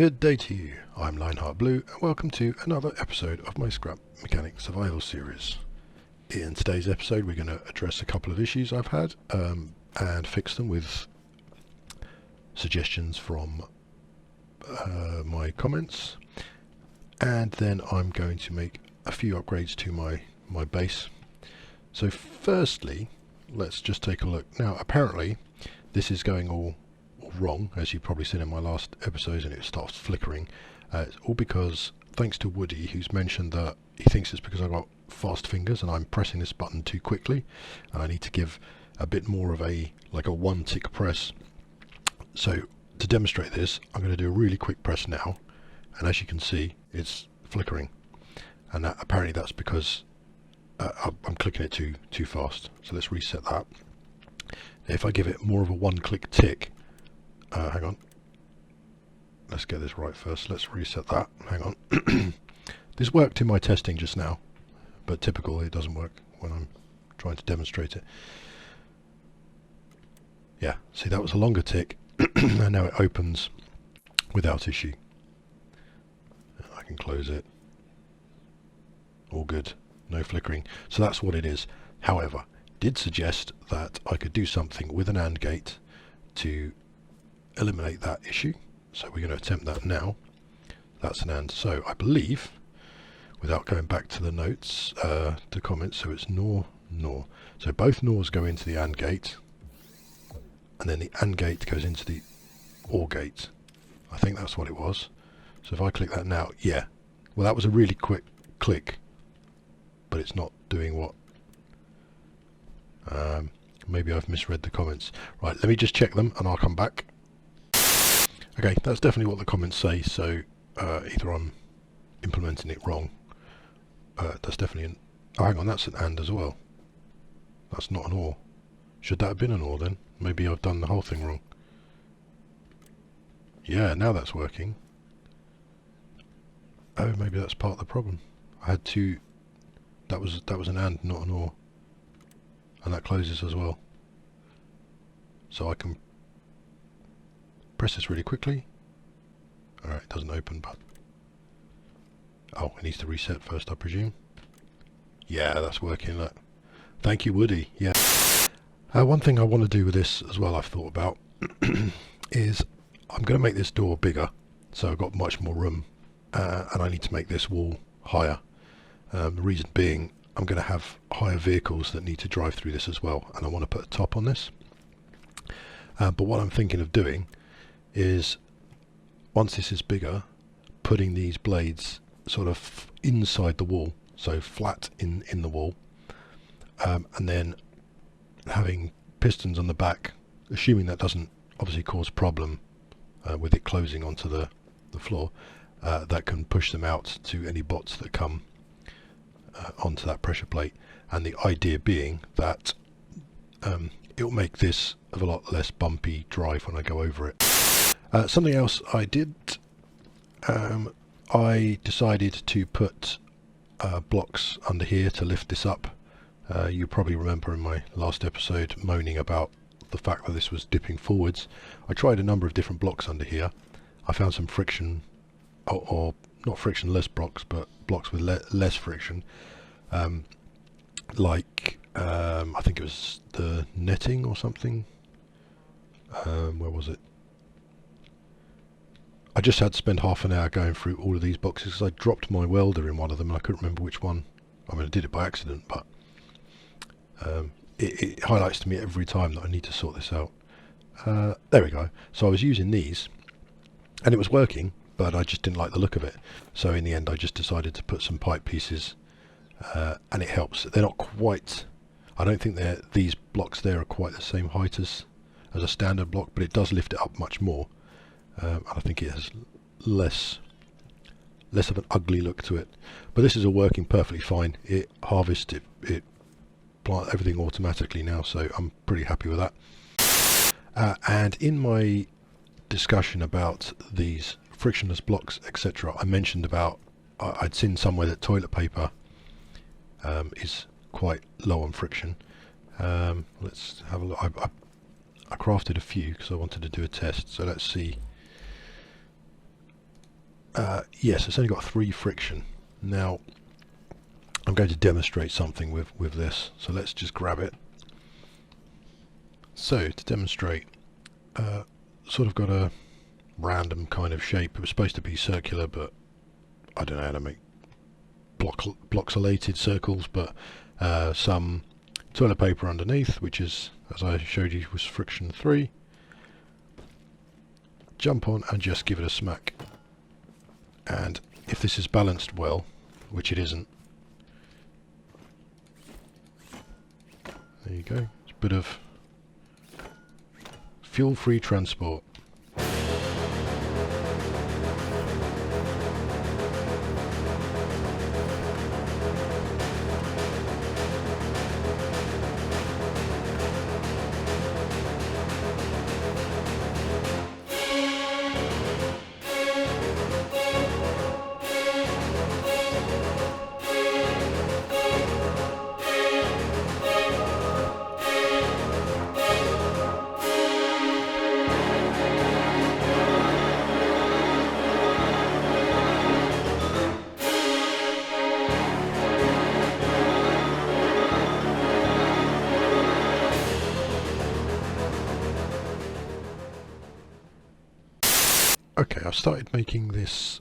Good day to you, I'm LionHeartBlue and welcome to another episode of my Scrap Mechanic Survival series. In today's episode we're going to address a couple of issues I've had and fix them with suggestions from my comments, and then I'm going to make a few upgrades to my base. So firstly, let's just take a look. Now apparently this is going all wrong, as you've probably seen in my last episodes, and it starts flickering. It's all because, thanks to Woody, who's mentioned that he thinks it's because I've got fast fingers and I'm pressing this button too quickly and I need to give a bit more of a one tick press. So to demonstrate this, I'm going to do a really quick press now, and as you can see it's flickering, and apparently that's because I'm clicking it too fast. So let's reset that. If I give it more of a one click tick, hang on, let's get this right first. Let's reset that. Hang on. This worked in my testing just now, but typical, it doesn't work when I'm trying to demonstrate it. Yeah, see, that was a longer tick and now it opens without issue. I can close it. All good, no flickering. So that's what it is. However, did suggest that I could do something with an AND gate to eliminate that issue, so we're going to attempt that now. That's an AND. So I believe, without going back to the notes, to comments, so it's NOR. So both NORs go into the AND gate, and then the AND gate goes into the OR gate. I think that's what it was. So if I click that now, yeah, well that was a really quick click, but it's not doing what maybe I've misread the comments. Right, let me just check them and I'll come back. Okay, that's definitely what the comments say, so either I'm implementing it wrong. That's definitely oh, hang on, that's an AND as well. That's not an OR. Should that have been an OR then? Maybe I've done the whole thing wrong. Yeah, now that's working. Oh, maybe that's part of the problem. I had two. That was an AND, not an OR. And that closes as well. So I can press this really quickly. Alright, it doesn't open, but oh, it needs to reset first, I presume. Yeah, that's working. Look. Thank you, Woody. Yeah. One thing I want to do with this as well, I've thought about, is I'm going to make this door bigger, so I've got much more room, and I need to make this wall higher. The reason being, I'm going to have higher vehicles that need to drive through this as well, and I want to put a top on this. But what I'm thinking of doing is, once this is bigger, putting these blades sort of inside the wall, so flat in the wall, and then having pistons on the back, assuming that doesn't obviously cause problem with it closing onto the floor, that can push them out to any bots that come onto that pressure plate. And the idea being that it'll make this a lot less bumpy drive when I go over it. Something else I did, I decided to put blocks under here to lift this up. You probably remember in my last episode moaning about the fact that this was dipping forwards. I tried a number of different blocks under here. I found some friction, or not frictionless blocks, but blocks with less friction, like I think it was the netting or something. Where was it? I just had to spend half an hour going through all of these boxes because I dropped my welder in one of them and I couldn't remember which one. I mean, I did it by accident, but it highlights to me every time that I need to sort this out. There we go. So I was using these and it was working, but I just didn't like the look of it. So in the end I just decided to put some pipe pieces, and it helps. They're not quite, I don't think these blocks there are quite the same height as a standard block, but it does lift it up much more. And I think it has less of an ugly look to it. But this is all working perfectly fine. It harvests, it plant everything automatically now, so I'm pretty happy with that. And in my discussion about these frictionless blocks, etc., I mentioned about I'd seen somewhere that toilet paper is quite low on friction. Let's have a look. I crafted a few because I wanted to do a test, so let's see Yes, it's only got 3 friction. Now, I'm going to demonstrate something with this, so let's just grab it. So, to demonstrate, sort of got a random kind of shape. It was supposed to be circular, but I don't know how to make bloxolated circles, but some toilet paper underneath, which is, as I showed you, was friction 3. Jump on and just give it a smack. And if this is balanced well, which it isn't, there you go. It's a bit of fuel-free transport. Okay, I've started making this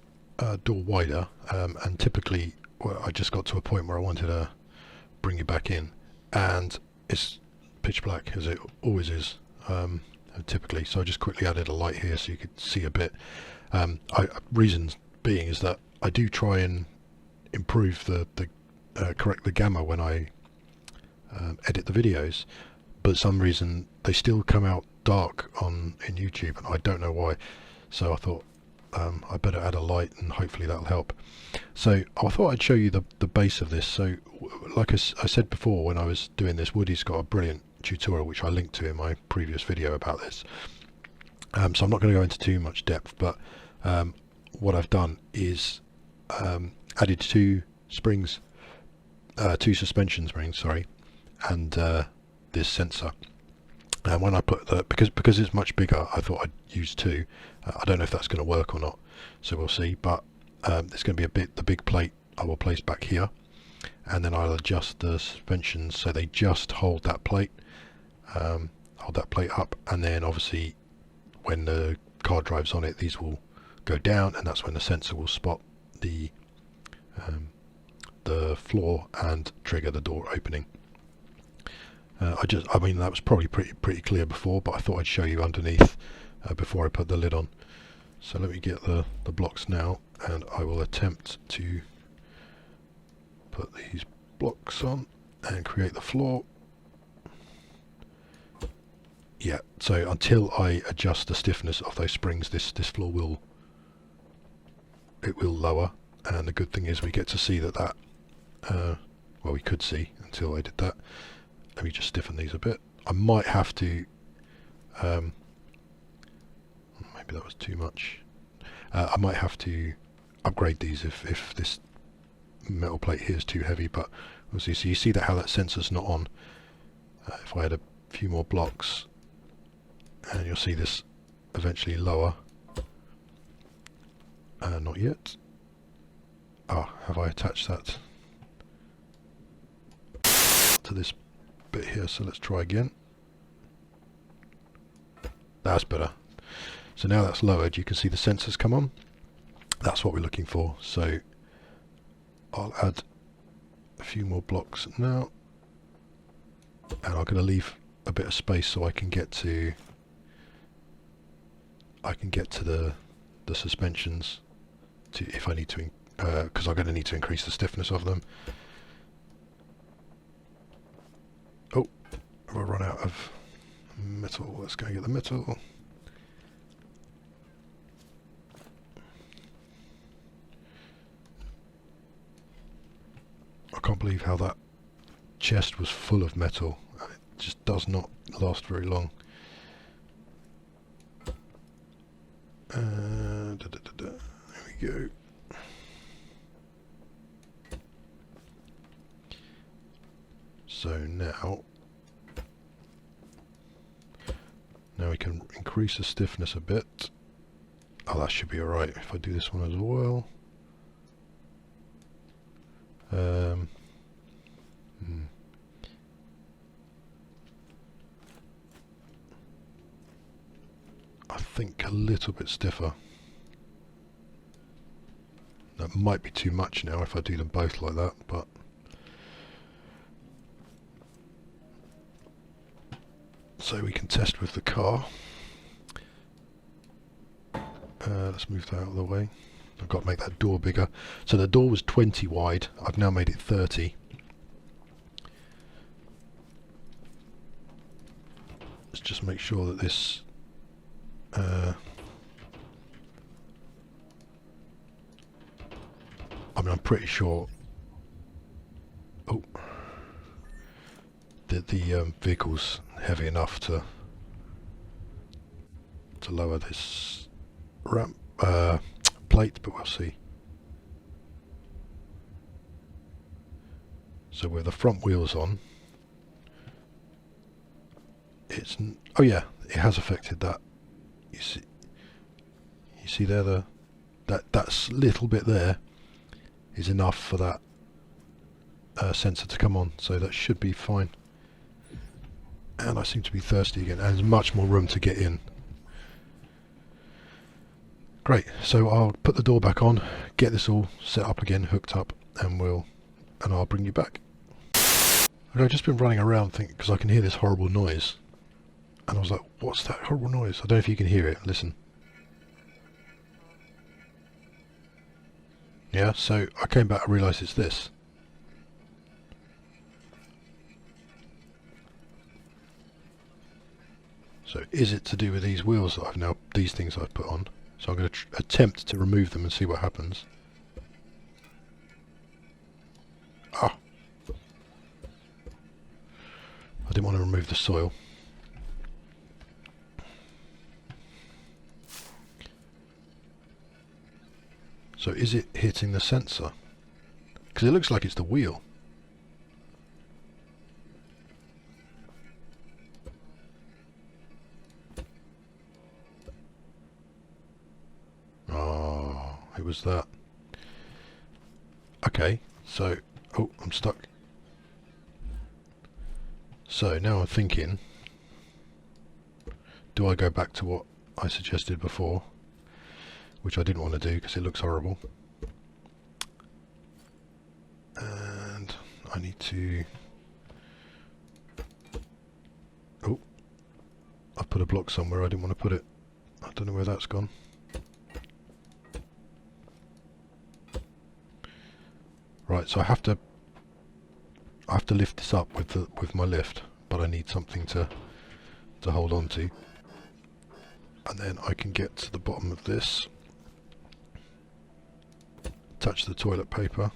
door wider, and typically, well, I just got to a point where I wanted to bring it back in, and it's pitch black as it always is, typically. So I just quickly added a light here so you could see a bit. Reasons being is that I do try and improve correct the gamma when I edit the videos, but for some reason they still come out dark in YouTube, and I don't know why. So I thought I better add a light, and hopefully that'll help. So I thought I'd show you the base of this. So like I said before, when I was doing this, Woody's got a brilliant tutorial which I linked to in my previous video about this. So I'm not going to go into too much depth, but what I've done is added 2 springs, 2 suspension springs, sorry, and this sensor. And when I put because it's much bigger, I thought I'd use 2. I don't know if that's going to work or not, so we'll see. But there's going to be the big plate I will place back here, and then I'll adjust the suspensions so they just hold that plate, up, and then obviously when the car drives on it, these will go down, and that's when the sensor will spot the floor and trigger the door opening. I mean that was probably pretty clear before, but I thought I'd show you underneath before I put the lid on. So let me get the blocks now, and I will attempt to put these blocks on and create the floor. Yeah, so until I adjust the stiffness of those springs, this floor will lower, and the good thing is we get to see that well, we could see until I did that. Let me just stiffen these a bit. I might have to maybe that was too much. I might have to upgrade these if this metal plate here is too heavy, but we'll see. So you see how that sensor's not on. If I had a few more blocks, and you'll see this eventually lower. Not yet. Have I attached that to this bit here? So let's try again. That's better. So now that's lowered, you can see the sensors come on. That's what we're looking for. So I'll add a few more blocks now, and I'm going to leave a bit of space so I can get to the suspensions if I need to, because I'm going to need to increase the stiffness of them. Oh, have I run out of metal? Let's go and get the metal. I can't believe how that chest was full of metal. It just does not last very long. There we go. So now we can increase the stiffness a bit. Oh, that should be alright if I do this one as well. I think a little bit stiffer. That might be too much now if I do them both like that, but so we can test with the car. Let's move that out of the way. I've got to make that door bigger. So the door was 20 wide, I've now made it 30. Let's just make sure that this I mean, I'm pretty sure that the vehicle's heavy enough to lower this ramp plate, but we'll see. So with the front wheels on, it's oh yeah, it has affected that. You see there, that's little bit there is enough for that sensor to come on, so that should be fine. And I seem to be thirsty again, and there's much more room to get in. Great, so I'll put the door back on, get this all set up again, hooked up, and I'll bring you back. Okay, I've just been running around thinking, because I can hear this horrible noise, and I was like, what's that horrible noise? I don't know if you can hear it. Listen. Yeah, so I came back and realised it's this. So is it to do with these wheels that these things I've put on? So I'm going to attempt to remove them and see what happens. Ah! I didn't want to remove the soil. So is it hitting the sensor? Because it looks like it's the wheel. Oh, it was that. Okay, so... Oh, I'm stuck. So now I'm thinking, do I go back to what I suggested before, which I didn't want to do because it looks horrible, and I need to... Oh, I've put a block somewhere I didn't want to put it. I don't know where that's gone. Right, so I have to lift this up with my lift, but I need something to hold on to, and then I can get to the bottom of this, touch the toilet paper,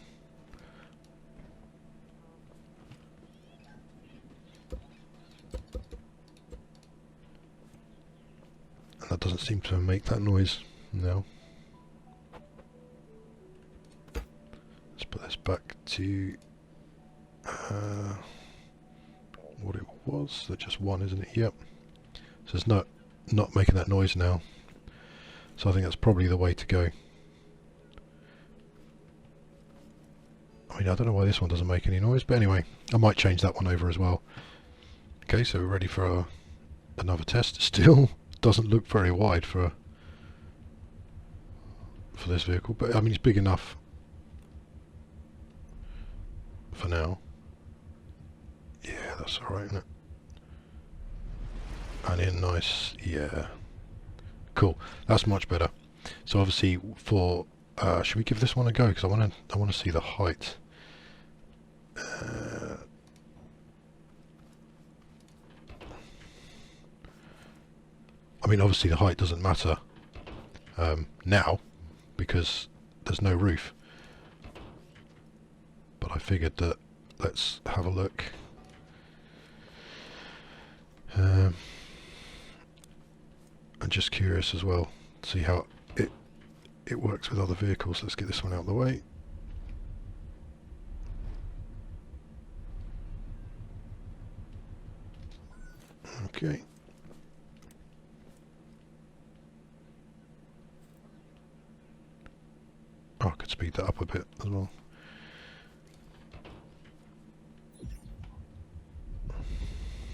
and that doesn't seem to make that noise now. Let's put this back to what it was. That's just one, isn't it? Yep. So it's not making that noise now. So I think that's probably the way to go. I mean, I don't know why this one doesn't make any noise, but anyway, I might change that one over as well. Okay, so we're ready for another test. Still doesn't look very wide for this vehicle, but I mean, it's big enough for now. Yeah, that's alright, isn't it? And in nice, yeah. Cool, that's much better. So obviously for, should we give this one a go? Because I want to see the height. I mean, obviously the height doesn't matter now because there's no roof. But I figured that let's have a look. I'm just curious as well to see how it works with other vehicles. Let's get this one out of the way. Okay. speed that up a bit as well.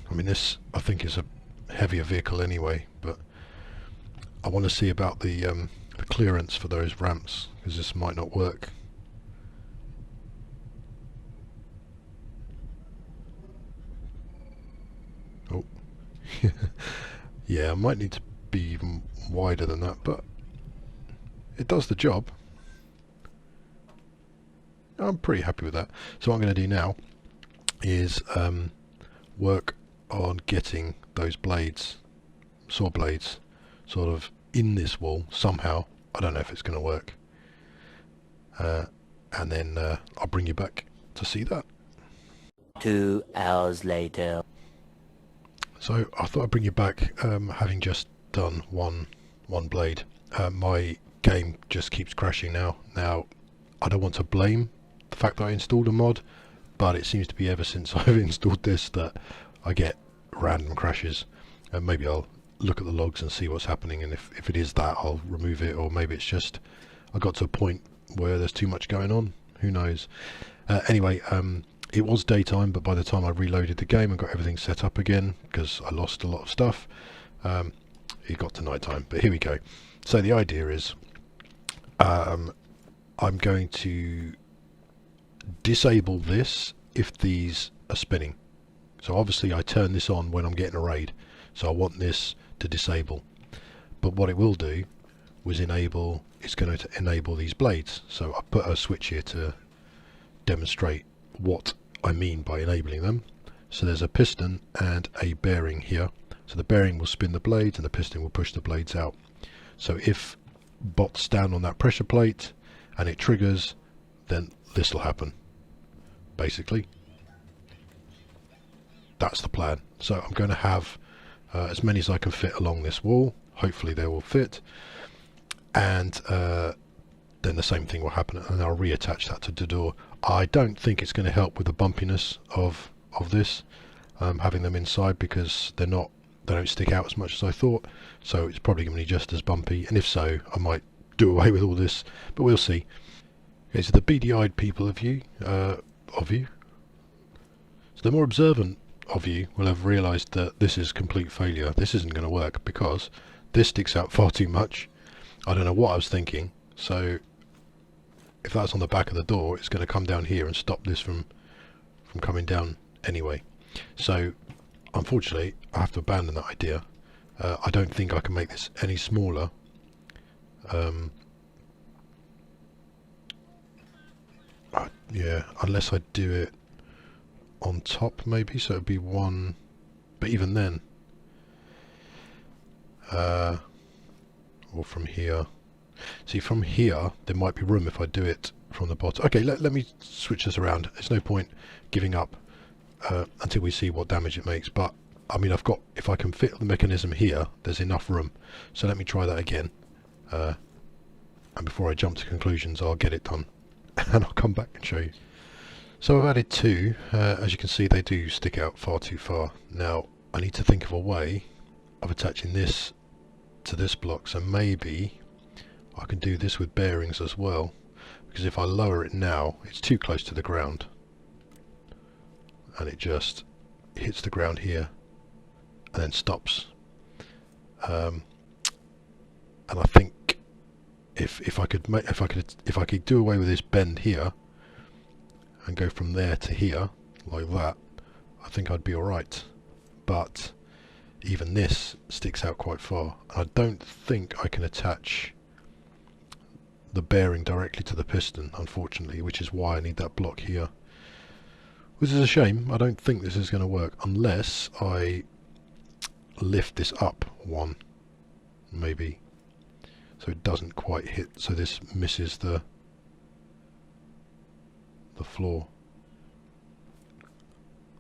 I mean, this I think is a heavier vehicle anyway, but I want to see about the clearance for those ramps, because this might not work. Oh, yeah, I might need to be even wider than that, but it does the job. I'm pretty happy with that. So what I'm going to do now is work on getting those blades, saw blades, sort of in this wall somehow. I don't know if it's going to work. And then I'll bring you back to see that. 2 hours later. So I thought I'd bring you back, having just done one blade. My game just keeps crashing now. Now, I don't want to blame the fact that I installed a mod, but it seems to be ever since I've installed this that I get random crashes. And maybe I'll look at the logs and see what's happening, and if it is that, I'll remove it, or maybe it's just I got to a point where there's too much going on. Who knows? Anyway, it was daytime, but by the time I reloaded the game and got everything set up again, because I lost a lot of stuff, it got to night time. But here we go. So the idea is I'm going to disable this if these are spinning. So obviously I turn this on when I'm getting a raid, so I want this to disable. But what it will do was it's going to enable these blades. So I put a switch here to demonstrate what I mean by enabling them. So there's a piston and a bearing here. So the bearing will spin the blades and the piston will push the blades out. So if bots stand on that pressure plate and it triggers, then this will happen. Basically, that's the plan. So I'm going to have as many as I can fit along this wall. Hopefully they will fit, and then the same thing will happen, and I'll reattach that to the door. I don't think it's going to help with the bumpiness of this, having them inside, because they don't stick out as much as I thought. So it's probably going to be just as bumpy, and if so, I might do away with all this, but we'll see. Okay, so the beady-eyed people of you, so the more observant of you will have realised that this is complete failure. This isn't going to work because this sticks out far too much. I don't know what I was thinking. So if that's on the back of the door, it's going to come down here and stop this from coming down anyway. So unfortunately, I have to abandon that idea. I don't think I can make this any smaller. Yeah, unless I do it on top maybe, so it'd be one, but even then, or from here. See, from here there might be room if I do it from the bottom. Okay, let me switch this around. There's no point giving up until we see what damage it makes, but I mean, if I can fit the mechanism here, there's enough room. So let me try that again, and before I jump to conclusions, I'll get it done and I'll come back and show you. So I've added two. As you can see, they do stick out far too far. Now I need to think of a way of attaching this to this block, so maybe I can do this with bearings as well, because if I lower it now, it's too close to the ground and it just hits the ground here and then stops. And I think if I could do away with this bend here and go from there to here like that, I think I'd be alright. But even this sticks out quite far. I don't think I can attach the bearing directly to the piston, unfortunately, which is why I need that block here, which is a shame. I don't think this is going to work unless I lift this up one, maybe, so it doesn't quite hit, so this misses the floor.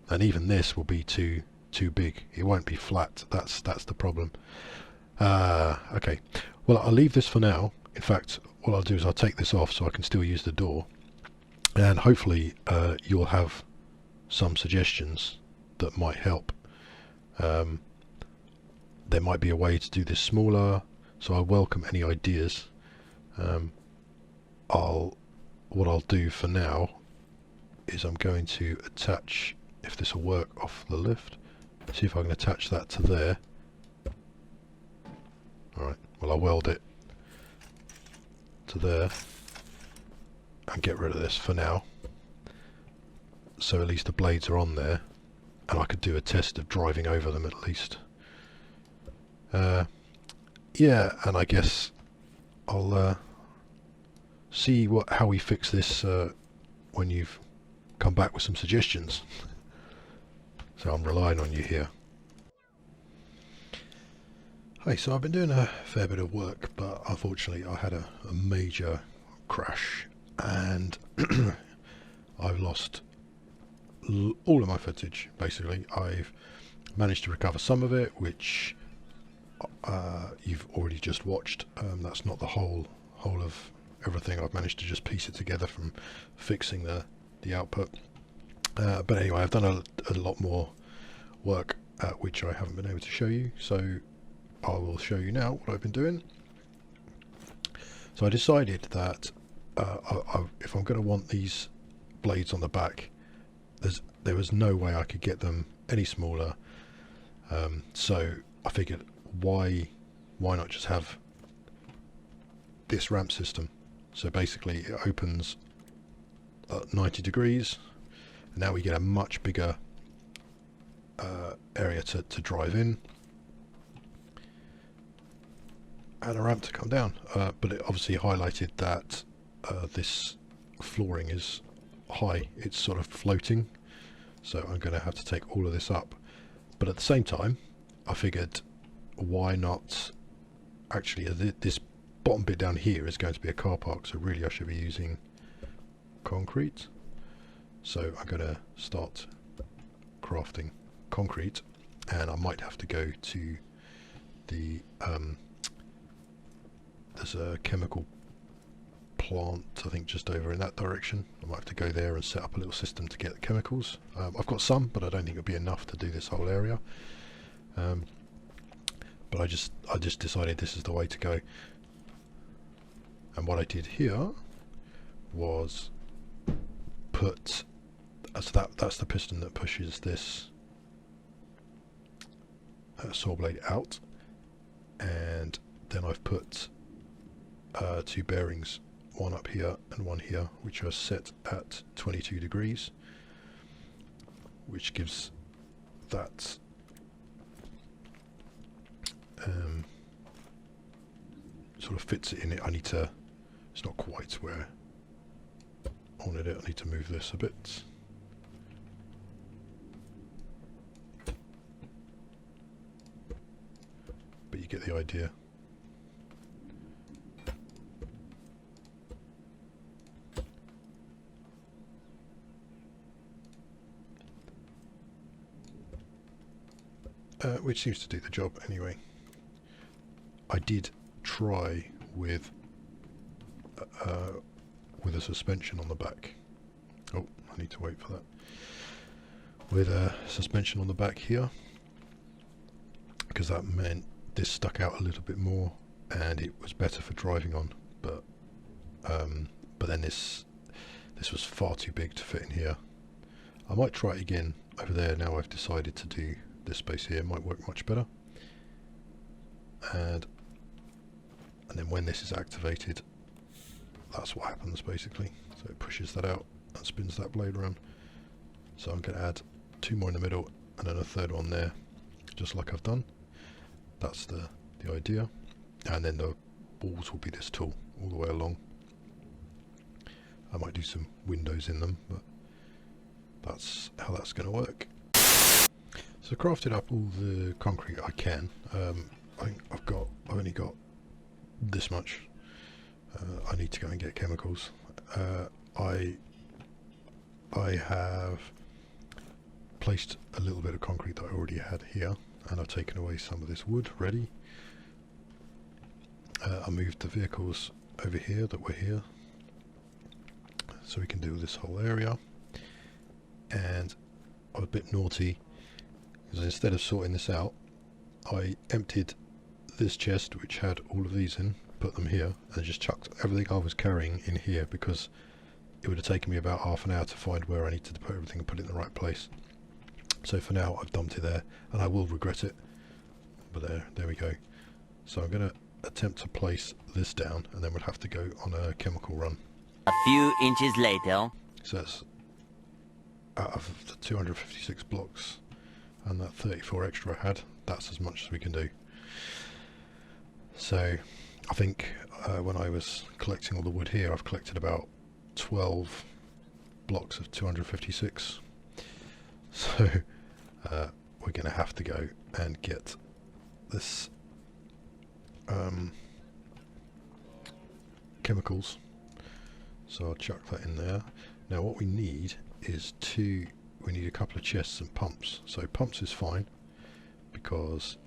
And even this will be too big. It won't be flat. That's the problem. Okay, well, I'll leave this for now. In fact, what I'll do is I'll take this off so I can still use the door, and hopefully you'll have some suggestions that might help. There might be a way to do this smaller, so I welcome any ideas. I'll what I'll do for now is I'm going to attach, if this will work off the lift, see if I can attach that to there. Alright, well I'll weld it to there and get rid of this for now, so at least the blades are on there and I could do a test of driving over them at least. Yeah, and I guess I'll see how we fix this when you've come back with some suggestions. So I'm relying on you here. Hey, so I've been doing a fair bit of work, but unfortunately I had a major crash and I've lost all of my footage. Basically, I've managed to recover some of it, which you've already just watched. That's not the whole of everything. I've managed to just piece it together from fixing the output. But anyway, I've done a lot more work which I haven't been able to show you, so I will show you now what I've been doing. So I decided that if I'm going to want these blades on the back, there was no way I could get them any smaller. So I figured, why not just have this ramp system? So basically it opens at 90 degrees. Now we get a much bigger area to drive in, and a ramp to come down. But it obviously highlighted that this flooring is high, it's sort of floating, so I'm going to have to take all of this up. But at the same time I figured, why not actually, this bottom bit down here is going to be a car park, so really I should be using concrete. So I'm going to start crafting concrete, and I might have to go to the there's a chemical plant I think just over in that direction. I might have to go there and set up a little system to get the chemicals. I've got some, but I don't think it'll be enough to do this whole area. But I just decided this is the way to go. And what I did here was put, so that's the piston that pushes this saw blade out, and then I've put two bearings, one up here and one here, which are set at 22 degrees, which gives that sort of fits it in it. I need to, it's not quite where I wanted it, I need to move this a bit. But you get the idea. Which seems to do the job anyway. I did try with a suspension on the back. Oh, I need to wait for that. With a suspension on the back here, because that meant this stuck out a little bit more and it was better for driving on. But then this was far too big to fit in here. I might try it again over there. Now I've decided to do this space here, it might work much better. And then when this is activated, that's what happens basically. So it pushes that out and spins that blade around. So I'm going to add two more in the middle and then a third one there, just like I've done. That's the idea. And then the walls will be this tall all the way along. I might do some windows in them, but that's how that's going to work. So I crafted up all the concrete I can. I think I've only got this much. I need to go and get chemicals. I have placed a little bit of concrete that I already had here, and I've taken away some of this wood ready. I moved the vehicles over here that were here, so we can do this whole area. And I was a bit naughty, because instead of sorting this out, I emptied this chest which had all of these in, put them here, and just chucked everything I was carrying in here, because it would have taken me about half an hour to find where I needed to put everything and put it in the right place. So for now I've dumped it there, and I will regret it, but there we go. So I'm going to attempt to place this down, and then we'll have to go on a chemical run. A few inches later. So that's out of the 256 blocks and that 34 extra I had, that's as much as we can do. So I think when I was collecting all the wood here, I've collected about 12 blocks of 256. So we're going to have to go and get this chemicals. So I'll chuck that in there. Now what we need is we need a couple of chests and pumps. So pumps is fine because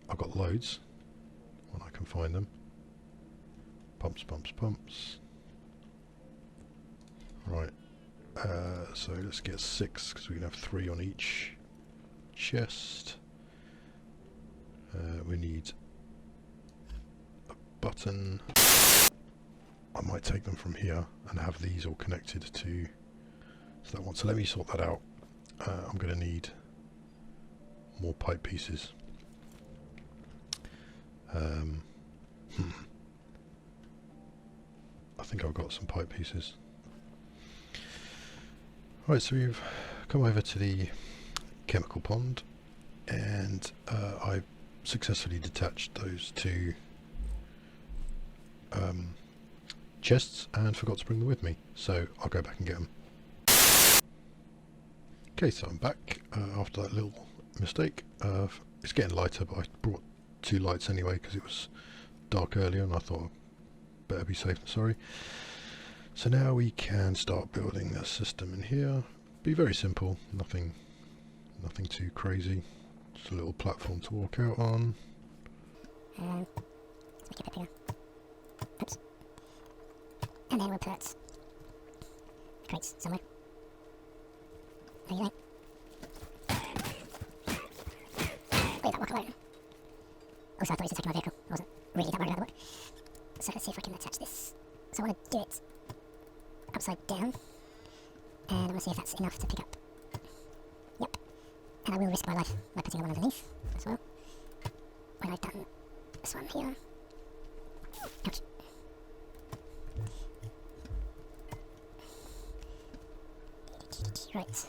I've got loads when I can find them. Pumps. Right, so let's get 6 because we can have 3 on each chest. We need a button. I might take them from here and have these all connected to that one. So let me sort that out. I'm going to need more pipe pieces. I think I've got some pipe pieces. Right, so we've come over to the chemical pond, and I successfully detached those 2 chests and forgot to bring them with me, so I'll go back and get them. Okay, so I'm back after that little mistake. It's getting lighter, but I brought 2 lights anyway because it was dark earlier and I thought better be safe than sorry. So now we can start building the system in here. Be very simple, nothing too crazy. Just a little platform to walk out on. Let's make it a bit bigger. Oops. And then we'll put crates somewhere. There you go. Leave that walk alone. Also, I thought he was attacking my vehicle. I wasn't really that worried about the walk. So let's see if I can attach this. So I want to do it upside down. And I want to see if that's enough to pick up. Yep. And I will risk my life by putting one underneath as well. When I've done this one here. Ouch. Right. So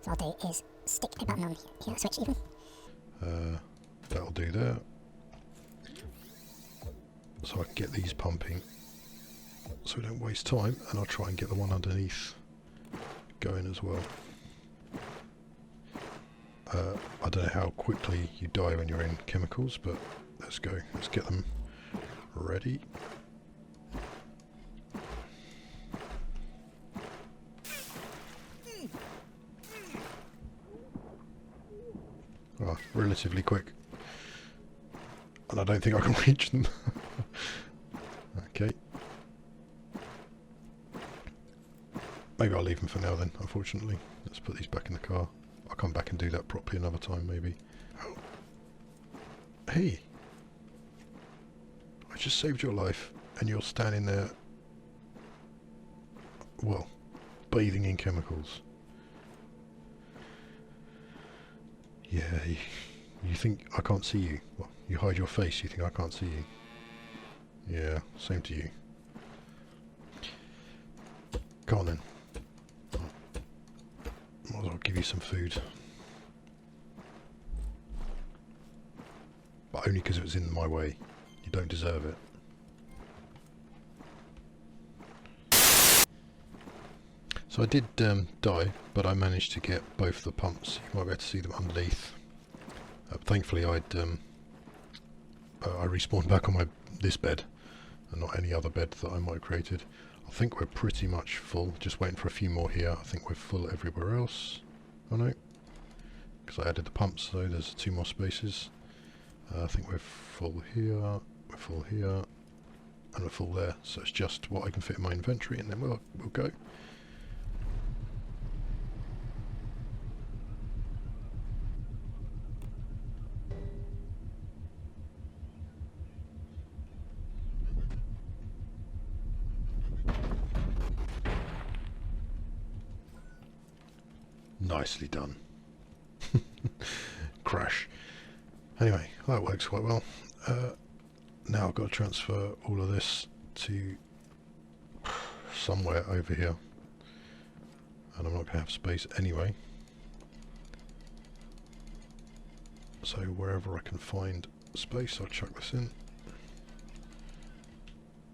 all I'll do is stick a button on here, switch even. That'll do there. So I can get these pumping so we don't waste time, and I'll try and get the one underneath going as well. I don't know how quickly you die when you're in chemicals, but let's go. Let's get them ready. Oh, relatively quick. And I don't think I can reach them. Okay. Maybe I'll leave them for now then, unfortunately. Let's put these back in the car. I'll come back and do that properly another time, maybe. Oh. Hey! I just saved your life, and you're standing there, well, bathing in chemicals. Yeah, you think I can't see you? Well, you hide your face, you think I can't see you? Yeah, same to you. Go on then. Might as well give you some food. But only because it was in my way. You don't deserve it. So I did die, but I managed to get both the pumps. You might be able to see them underneath. Thankfully I respawned back on this bed, and not any other bed that I might have created. I think we're pretty much full, just waiting for a few more here. I think we're full everywhere else. Oh no, because I added the pumps, so there's 2 more spaces. I think we're full here, we're full here, and we're full there. So it's just what I can fit in my inventory, and then we'll go. Nicely done. Crash. Anyway, that works quite well. Now I've got to transfer all of this to somewhere over here. And I'm not going to have space anyway. So wherever I can find space, I'll chuck this in.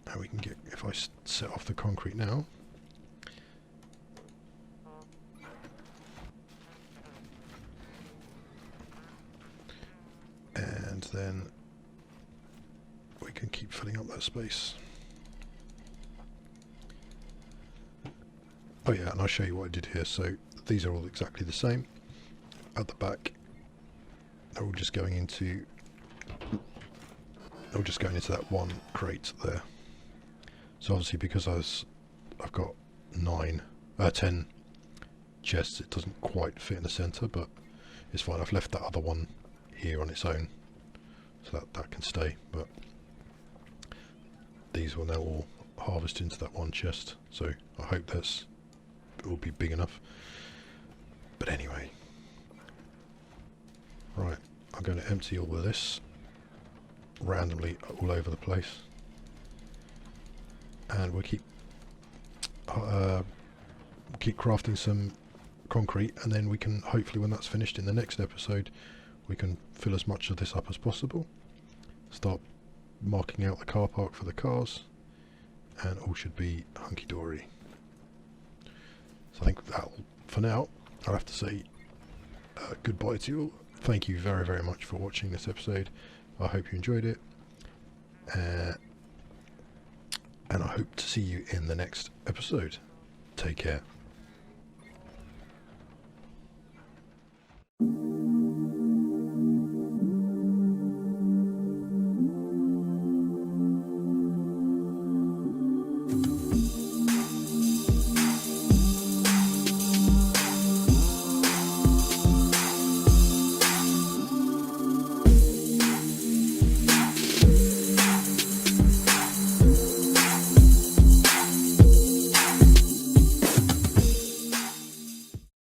And we can get, if I set off the concrete now, and then we can keep filling up that space. Oh yeah, and I'll show you what I did here. So these are all exactly the same. At the back, they're all just going into that one crate there. So obviously, because I've got 10 chests, it doesn't quite fit in the centre, but it's fine. I've left that other one here on its own, so that can stay. But these will now all harvest into that one chest. So I hope it will be big enough. But anyway, right, I'm going to empty all of this randomly all over the place, and we'll keep crafting some concrete, and then we can hopefully, when that's finished in the next episode, we can fill as much of this up as possible, start marking out the car park for the cars, and all should be hunky-dory. So I think that for now I'll have to say goodbye to you all. Thank you very, very much for watching this episode. I hope you enjoyed it, and I hope to see you in the next episode. Take care.